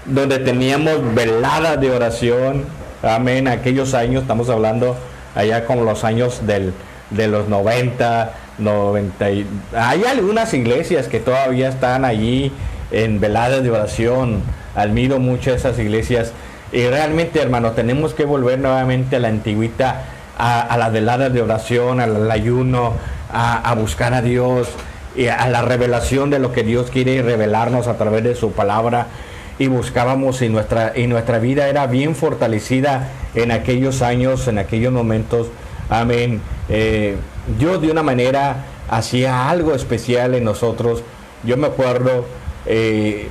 [SPEAKER 1] donde teníamos veladas de oración. Amén. Aquellos años, estamos hablando allá como los años de los 90. Hay algunas iglesias que todavía están allí en veladas de oración. Admiro mucho esas iglesias y realmente, hermano, tenemos que volver nuevamente a la antigüita, a las veladas de oración, al ayuno, a buscar a Dios y a la revelación de lo que Dios quiere revelarnos a través de su palabra. Y buscábamos y nuestra vida era bien fortalecida en aquellos años, en aquellos momentos. Amén. Dios de una manera hacía algo especial en nosotros. Yo me acuerdo,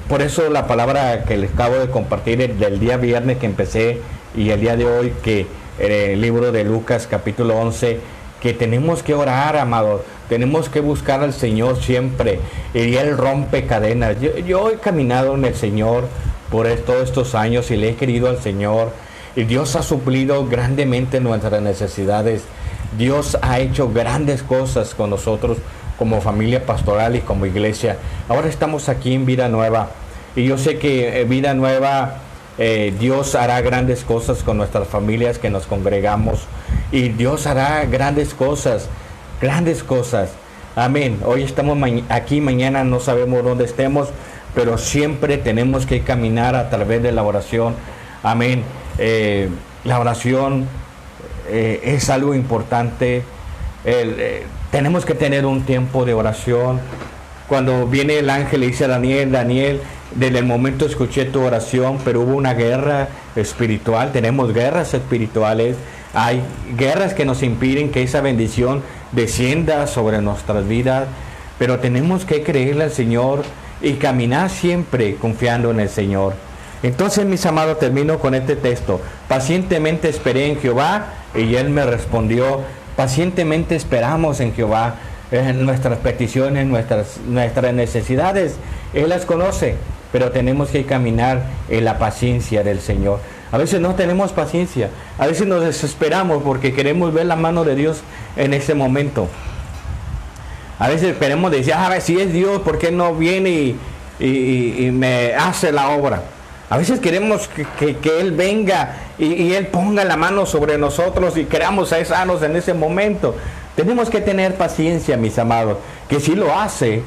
[SPEAKER 1] por eso la palabra que les acabo de compartir del día viernes que empecé y el día de hoy, que el libro de Lucas capítulo 11, que tenemos que orar, amados, tenemos que buscar al Señor siempre, y Él rompe cadenas. Yo he caminado en el Señor por todos estos años y le he querido al Señor, y Dios ha suplido grandemente nuestras necesidades. Dios ha hecho grandes cosas con nosotros como familia pastoral y como iglesia. Ahora estamos aquí en Vida Nueva y yo sé que Vida Nueva, Dios hará grandes cosas con nuestras familias que nos congregamos, y Dios hará grandes cosas. Amén. Hoy estamos aquí, mañana no sabemos dónde estemos, pero siempre tenemos que caminar a través de la oración. Amén. La oración es algo importante. Tenemos que tener un tiempo de oración. Cuando viene el ángel y dice a Daniel, desde el momento escuché tu oración, pero hubo una guerra espiritual. Tenemos guerras espirituales. Hay guerras que nos impiden que esa bendición descienda sobre nuestras vidas, pero tenemos que creerle al Señor y caminar siempre confiando en el Señor. Entonces, mis amados, termino con este texto. Pacientemente esperé en Jehová y Él me respondió. Pacientemente esperamos en Jehová, nuestras peticiones, nuestras necesidades. Él las conoce, pero tenemos que caminar en la paciencia del Señor. A veces no tenemos paciencia, a veces nos desesperamos porque queremos ver la mano de Dios en ese momento. A veces queremos decir, a ver, si es Dios, ¿por qué no viene y me hace la obra? A veces queremos que Él venga y Él ponga la mano sobre nosotros y queramos ser sanos en ese momento. Tenemos que tener paciencia, mis amados, que sí lo hace,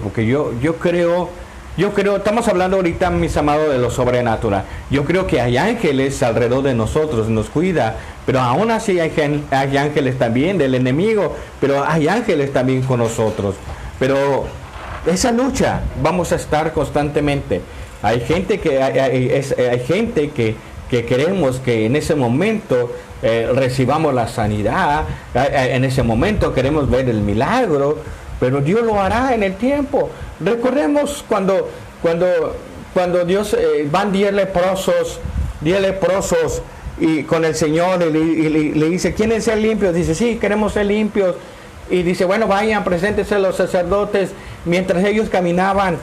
[SPEAKER 1] porque yo creo, estamos hablando ahorita, mis amados, de lo sobrenatural. Yo creo que hay ángeles alrededor de nosotros, nos cuida, pero aún así hay ángeles también del enemigo, pero hay ángeles también con nosotros. Pero esa lucha vamos a estar constantemente. Hay gente que queremos que en ese momento recibamos la sanidad, en ese momento queremos ver el milagro, pero Dios lo hará en el tiempo. Recordemos cuando Dios van 10 leprosos y con el Señor y le dice, ¿quieren ser limpios? Dice, sí, queremos ser limpios. Y dice, bueno, vayan, preséntense a los sacerdotes. Mientras ellos caminaban,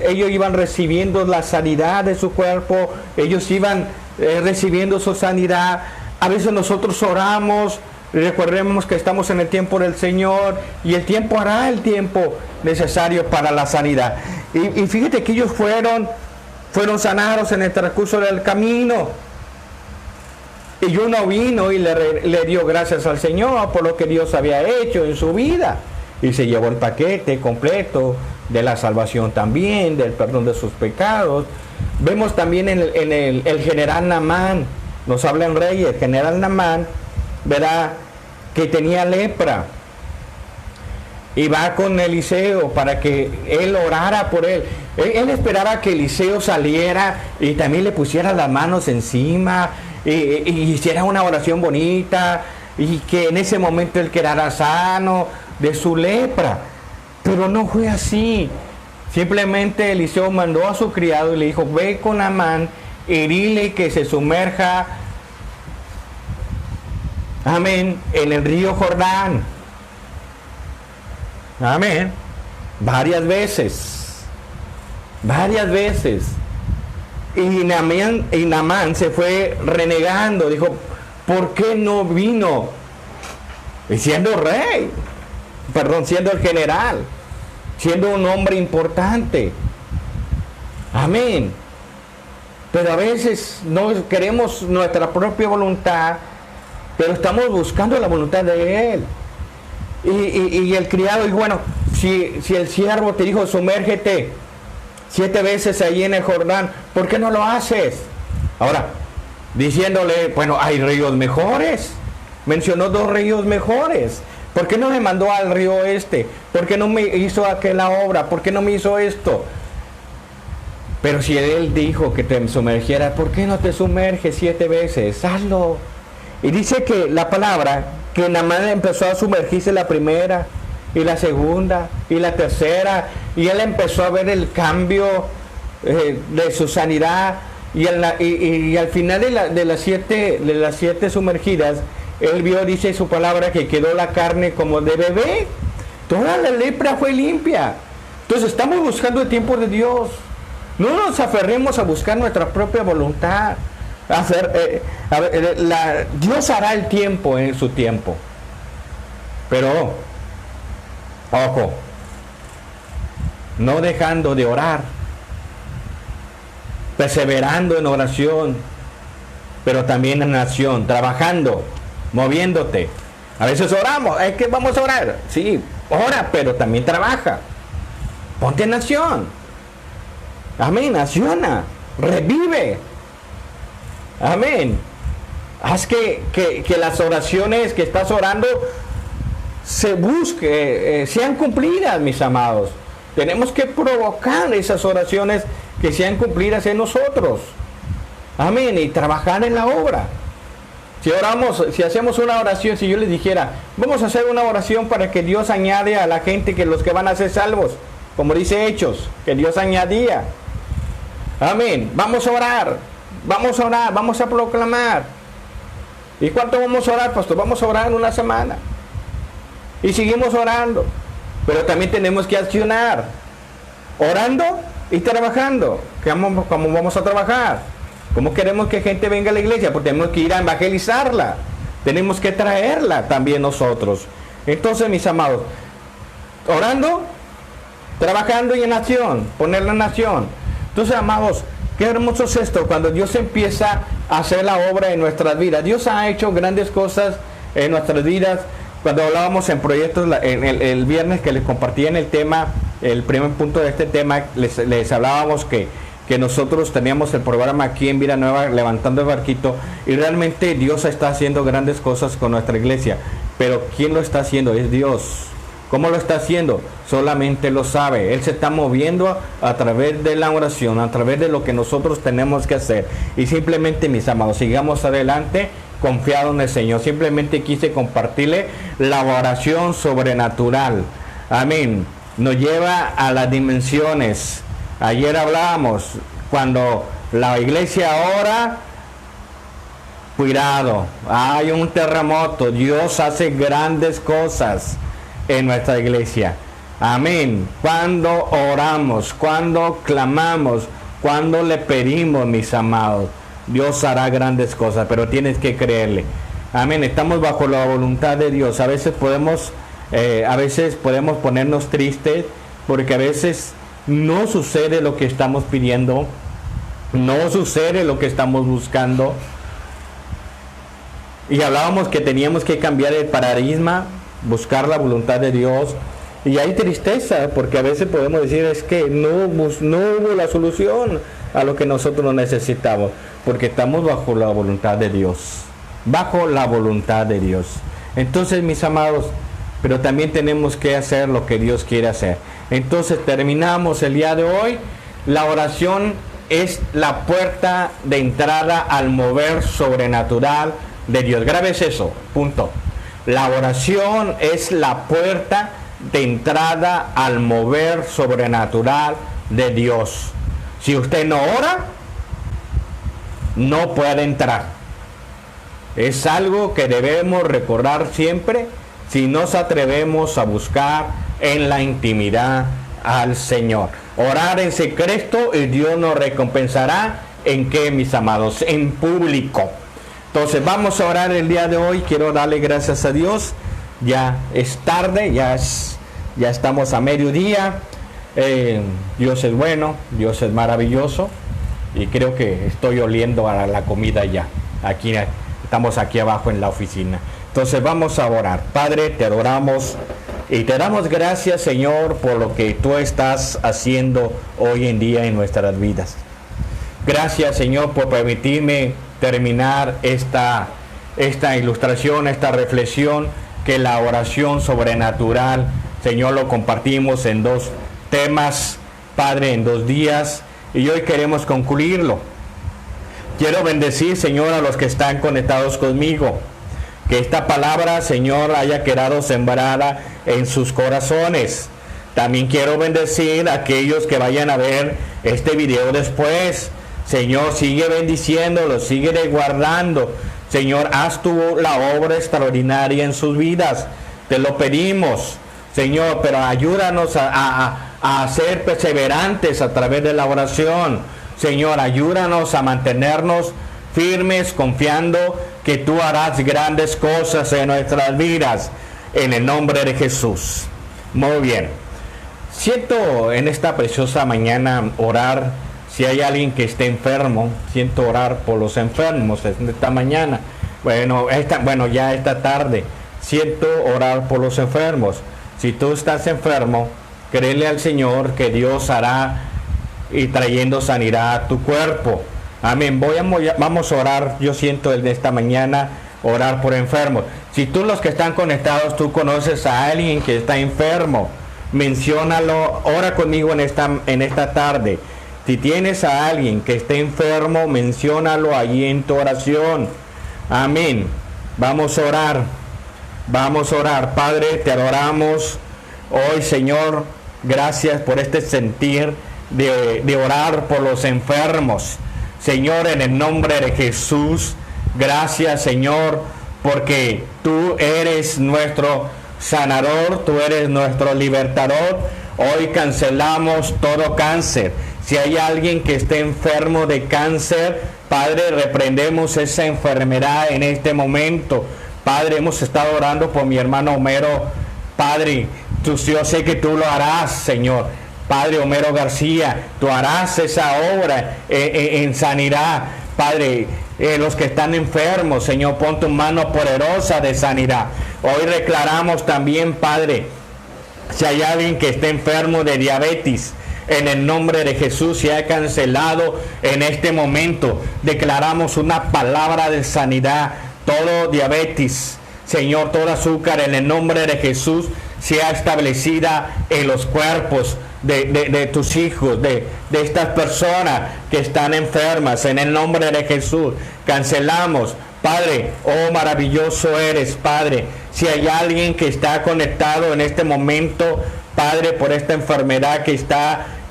[SPEAKER 1] ellos iban recibiendo la sanidad de su cuerpo, ellos iban recibiendo su sanidad. A veces nosotros oramos, recordemos que estamos en el tiempo del Señor y el tiempo hará el tiempo necesario para la sanidad. Y fíjate que ellos fueron sanados en el transcurso del camino. Y uno vino y le dio gracias al Señor por lo que Dios había hecho en su vida. Y se llevó el paquete completo de la salvación también, del perdón de sus pecados. Vemos también en el general Naamán, nos habla en Reyes, el general Naamán, ¿verdad?, que tenía lepra. Y va con Eliseo para que él orara por él. Él esperaba que Eliseo saliera y también le pusiera las manos encima y hiciera una oración bonita y que en ese momento él quedara sano de su lepra. Pero no fue así. Simplemente Eliseo mandó a su criado y le dijo: ve con Naamán y dile que se sumerja, amén, en el río Jordán. Amén. Varias veces. Y Naamán se fue renegando. Dijo: ¿por qué no vino? Y siendo rey, siendo el general, siendo un hombre importante. Amén. Pero a veces no queremos nuestra propia voluntad, pero estamos buscando la voluntad de Él. Y el criado dijo: bueno, si el siervo te dijo sumérgete 7 veces ahí en el Jordán, ¿por qué no lo haces? Ahora, diciéndole: bueno, hay ríos mejores. Mencionó 2 ríos mejores. ¿Por qué no me mandó al río este? ¿Por qué no me hizo aquella obra? ¿Por qué no me hizo esto? Pero si él dijo que te sumergieras, ¿por qué no te sumerges 7 veces? Hazlo. Y dice que la palabra, que Naamán empezó a sumergirse la primera, y la segunda, y la tercera, y él empezó a ver el cambio de su sanidad, y al final de las siete sumergidas, él vio, dice su palabra, que quedó la carne como de bebé. Toda la lepra fue limpia. Entonces estamos buscando el tiempo de Dios. No nos aferremos a buscar nuestra propia voluntad. Dios hará el tiempo en su tiempo. Pero, ojo, no dejando de orar, perseverando en oración, pero también en acción, trabajando, moviéndote. A veces oramos, es que vamos a orar. Sí, ora, pero también trabaja. Ponte en acción. Amén, acciona, revive. Amén. Haz que las oraciones que estás orando sean cumplidas, mis amados. Tenemos que provocar esas oraciones que sean cumplidas en nosotros. Amén. Y trabajar en la obra. Si hacemos una oración, si yo les dijera: vamos a hacer una oración para que Dios añade a la gente, que los que van a ser salvos, como dice Hechos, que Dios añadía. Amén. Vamos a orar, vamos a proclamar. ¿Y cuánto vamos a orar, pastor? Vamos a orar en una semana. Y seguimos orando. Pero también tenemos que accionar, orando y trabajando. ¿Cómo vamos a trabajar? ¿Cómo queremos que gente venga a la iglesia? Pues tenemos que ir a evangelizarla. Tenemos que traerla también nosotros. Entonces, mis amados, orando, trabajando y en acción, ponerla en acción. Entonces, amados, qué hermoso es esto, cuando Dios empieza a hacer la obra en nuestras vidas. Dios ha hecho grandes cosas en nuestras vidas. Cuando hablábamos en proyectos, el viernes que les compartí en el tema, el primer punto de este tema, les hablábamos que nosotros teníamos el programa aquí en Vida Nueva, Levantando el Barquito, y realmente Dios está haciendo grandes cosas con nuestra iglesia. Pero ¿quién lo está haciendo? Es Dios. ¿Cómo lo está haciendo? Solamente lo sabe. Él se está moviendo a través de la oración, a través de lo que nosotros tenemos que hacer. Y simplemente, mis amados, sigamos adelante confiado en el Señor. Simplemente quise compartirle la oración sobrenatural. Amén. Nos lleva a las dimensiones. Ayer hablábamos, cuando la iglesia ora, cuidado, hay un terremoto. Dios hace grandes cosas en nuestra iglesia. Amén. Cuando oramos, cuando clamamos, cuando le pedimos, mis amados, Dios hará grandes cosas, pero tienes que creerle. Amén. Estamos bajo la voluntad de Dios. A veces podemos ponernos tristes porque a veces no sucede lo que estamos pidiendo, no sucede lo que estamos buscando. Y hablábamos que teníamos que cambiar el paradigma, buscar la voluntad de Dios Y hay tristeza, porque a veces podemos decir es que no hubo la solución a lo que nosotros necesitamos, porque estamos bajo la voluntad de Dios, bajo la voluntad de Dios. Entonces, mis amados, pero también tenemos que hacer lo que Dios quiere hacer. Entonces terminamos el día de hoy. La oración es la puerta de entrada al mover sobrenatural de Dios. Grabes eso, punto. La oración es la puerta de entrada al mover sobrenatural de Dios. Si usted no ora, no puede entrar. Es algo que debemos recordar siempre si nos atrevemos a buscar en la intimidad al Señor. Orar en secreto y Dios nos recompensará. ¿En qué, mis amados? En público. Entonces vamos a orar el día de hoy. Quiero darle gracias a Dios. Ya es tarde, ya estamos a mediodía. Dios es bueno, Dios es maravilloso. Y creo que estoy oliendo a la comida ya. Estamos aquí abajo en la oficina. Entonces vamos a orar. Padre, te adoramos y te damos gracias, Señor, por lo que tú estás haciendo hoy en día en nuestras vidas. Gracias, Señor, por permitirme terminar esta ilustración, esta reflexión, que la oración sobrenatural, Señor, lo compartimos en 2 temas, Padre, en 2 días, y hoy queremos concluirlo. Quiero bendecir, Señor, a los que están conectados conmigo. Que esta palabra, Señor, haya quedado sembrada en sus corazones. También quiero bendecir a aquellos que vayan a ver este video después. Señor, sigue bendiciéndolos, sigue guardando. Señor, haz tú la obra extraordinaria en sus vidas. Te lo pedimos, Señor, pero ayúdanos a ser perseverantes a través de la oración. Señor, ayúdanos a mantenernos firmes, confiando que tú harás grandes cosas en nuestras vidas, en el nombre de Jesús. Muy bien. Siento en esta preciosa mañana orar, si hay alguien que esté enfermo, siento orar por los enfermos esta mañana. Ya esta tarde, siento orar por los enfermos. Si tú estás enfermo, créele al Señor que Dios hará y trayendo sanidad a tu cuerpo. Amén. Vamos a orar. Yo siento el de esta mañana orar por enfermos. Si tú, los que están conectados, tú conoces a alguien que está enfermo, menciónalo, ora conmigo en esta tarde. Si tienes a alguien que esté enfermo, menciónalo allí en tu oración. Amén. Vamos a orar. Vamos a orar. Padre, te adoramos hoy, Señor. Gracias por este sentir de orar por los enfermos. Señor, en el nombre de Jesús, gracias, Señor, porque tú eres nuestro sanador, tú eres nuestro libertador. Hoy cancelamos todo cáncer. Si hay alguien que esté enfermo de cáncer, Padre, reprendemos esa enfermedad en este momento. Padre, hemos estado orando por mi hermano Homero. Padre, yo sé que tú lo harás, Señor. Padre, Homero García, tú harás esa obra en sanidad. Padre, los que están enfermos, Señor, pon tu mano poderosa de sanidad. Hoy declaramos también, Padre, si hay alguien que esté enfermo de diabetes, en el nombre de Jesús se ha cancelado en este momento. Declaramos una palabra de sanidad. Todo diabetes, Señor, todo azúcar, en el nombre de Jesús sea establecida en los cuerpos de tus hijos, de estas personas que están enfermas, en el nombre de Jesús. Cancelamos, Padre, oh maravilloso eres, Padre. Si hay alguien que está conectado en este momento, Padre, por esta enfermedad que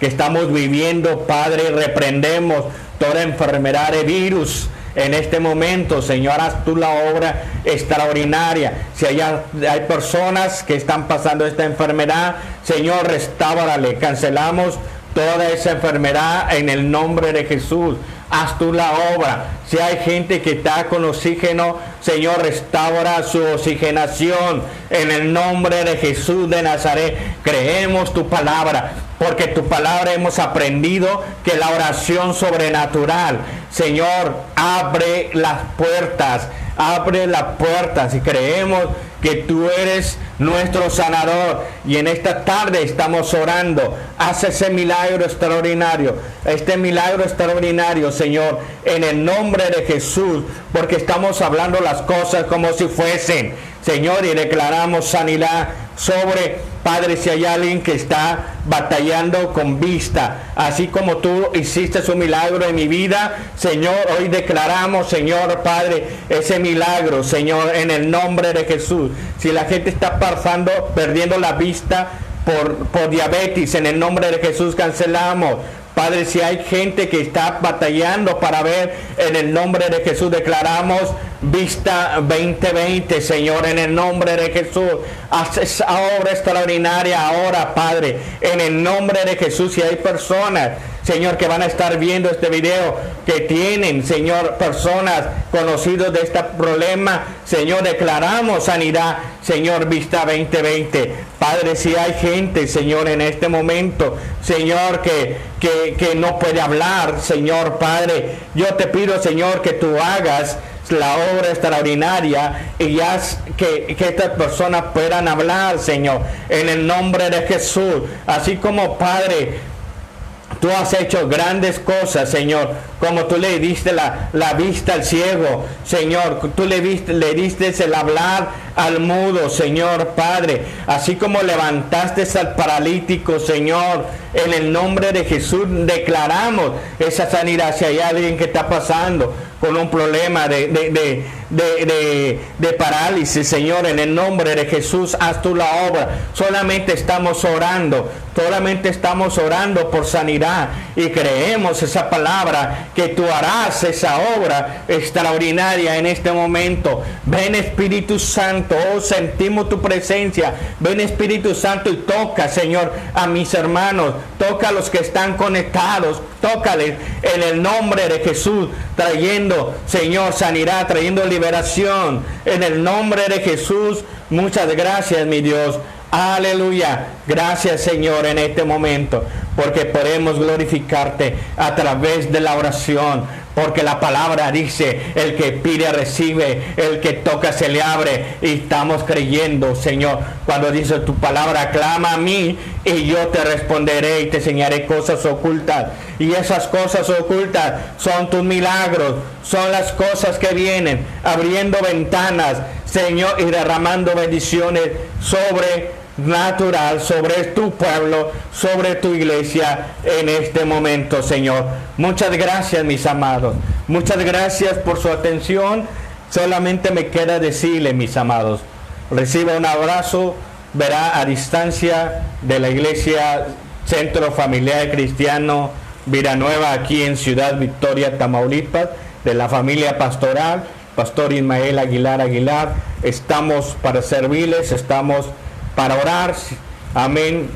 [SPEAKER 1] estamos viviendo, Padre, reprendemos toda enfermedad de virus. En este momento, Señor, haz tú la obra extraordinaria. Si hay personas que están pasando esta enfermedad, Señor, restáurale. Cancelamos toda esa enfermedad en el nombre de Jesús. Haz tú la obra. Si hay gente que está con oxígeno, Señor, restaura su oxigenación en el nombre de Jesús de Nazaret. Creemos tu palabra, porque tu palabra hemos aprendido que la oración sobrenatural, Señor, abre las puertas y creemos que tú eres nuestro sanador. Y en esta tarde estamos orando. Haz ese milagro extraordinario. Este milagro extraordinario, Señor, en el nombre de Jesús. Porque estamos hablando las cosas como si fuesen, Señor, y declaramos sanidad sobre, Padre, si hay alguien que está batallando con vista, así como tú hiciste un milagro en mi vida, Señor, hoy declaramos, Señor, Padre, ese milagro, Señor, en el nombre de Jesús. Si la gente está perdiendo la vista por diabetes, en el nombre de Jesús cancelamos. Padre, si hay gente que está batallando para ver, en el nombre de Jesús declaramos vista 2020, Señor, en el nombre de Jesús. Haz esa obra extraordinaria ahora, Padre, en el nombre de Jesús. Si hay personas, Señor, que van a estar viendo este video, que tienen, Señor, personas conocidos de este problema, Señor, declaramos sanidad, Señor, vista 2020. Padre, si hay gente, Señor, en este momento, Señor, que no puede hablar, Señor, Padre, yo te pido, Señor, que tú hagas la obra extraordinaria y haz que estas personas puedan hablar, Señor, en el nombre de Jesús. Así como, Padre, tú has hecho grandes cosas, Señor, como tú le diste la vista al ciego, Señor, tú le diste el hablar al mudo, Señor, Padre, así como levantaste al paralítico, Señor, en el nombre de Jesús declaramos esa sanidad. Si hay alguien que está pasando con un problema de parálisis, Señor, en el nombre de Jesús, haz tú la obra. Solamente estamos orando por sanidad y creemos esa palabra, que tú harás esa obra extraordinaria en este momento. Ven, Espíritu Santo, oh, sentimos tu presencia. Ven, Espíritu Santo, y toca, Señor, a mis hermanos, toca a los que están conectados, tócales en el nombre de Jesús, trayendo, Señor, sanidad, trayendo liberación en el nombre de Jesús. Muchas gracias, mi Dios. Aleluya. Gracias, Señor, en este momento, porque podemos glorificarte a través de la oración, porque la palabra dice, el que pide recibe, el que toca se le abre, y estamos creyendo, Señor, cuando dice tu palabra, clama a mí y yo te responderé y te enseñaré cosas ocultas. Y esas cosas ocultas son tus milagros, son las cosas que vienen abriendo ventanas, Señor, y derramando bendiciones sobrenatural sobre tu pueblo, sobre tu iglesia en este momento, Señor. Muchas gracias, mis amados. Muchas gracias por su atención. Solamente me queda decirle, mis amados, reciba un abrazo, verá, a distancia, de la iglesia Centro Familiar Cristiano Vida Nueva, aquí en Ciudad Victoria, Tamaulipas, de la familia pastoral, Pastor Ismael Aguilar. Estamos para servirles, estamos para orar. Amén.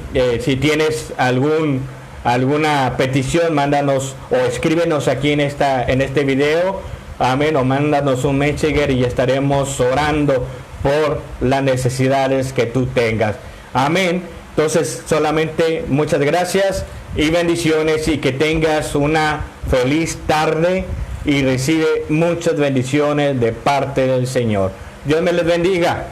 [SPEAKER 1] Si tienes alguna petición, mándanos o escríbenos aquí en este video. Amén. O mándanos un messenger y estaremos orando por las necesidades que tú tengas. Amén. Entonces, solamente muchas gracias y bendiciones, y que tengas una feliz tarde y recibe muchas bendiciones de parte del Señor. Dios me les bendiga.